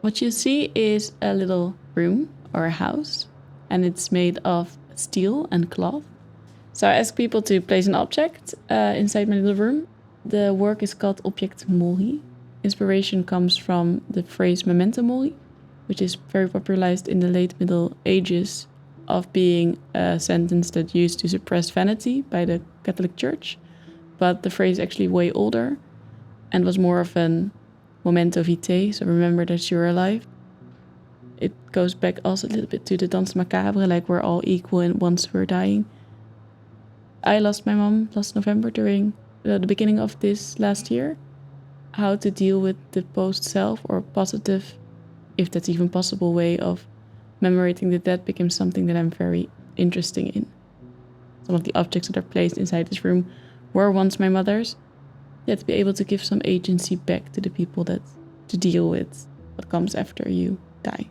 What you see is a little room or a house, and it's made of steel and cloth. So I ask people to place an object inside my little room. The work is called Object Mori. Inspiration comes from the phrase memento mori, which is very popularized in the late Middle Ages of being a sentence that used to suppress vanity by the Catholic Church. But the phrase is actually way older and was more of an memento vitae, so remember that you're alive. It goes back also a little bit to the Danse Macabre, like we're all equal and once we're dying. I lost my mom last November during the beginning of this last year. How to deal with the post-self or positive, if that's even possible, way of commemorating the dead became something that I'm very interested in. Some of the objects that are placed inside this room were once my mother's. To be able to give some agency back to the people that to deal with what comes after you die.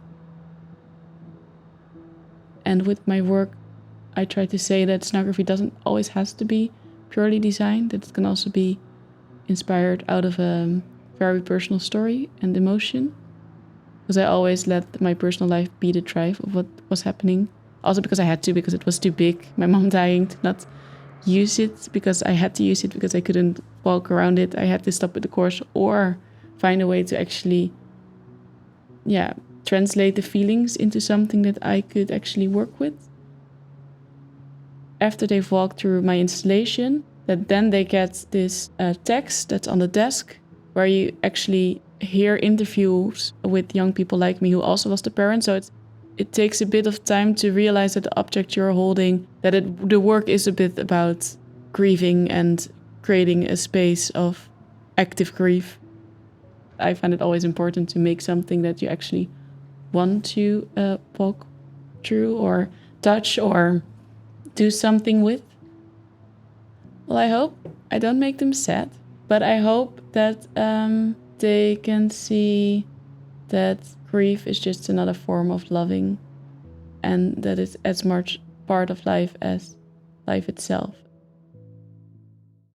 And with my work, I try to say that scenography doesn't always has to be purely designed, that it can also be inspired out of a very personal story and emotion. Because I always let my personal life be the drive of what was happening. Also because I had to, because it was too big, my mom dying, to not use it because I had to use it because I couldn't walk around it. I had to stop with the course or find a way to actually, translate the feelings into something that I could actually work with. After they've walked through my installation, that then they get this text that's on the desk where you actually hear interviews with young people like me who also lost a parent. So it takes a bit of time to realize that the object you're holding, that the work is a bit about grieving and creating a space of active grief. I find it always important to make something that you actually want to walk through or touch or do something with. Well, I hope I don't make them sad, but I hope that they can see that grief is just another form of loving and that it's as much part of life as life itself.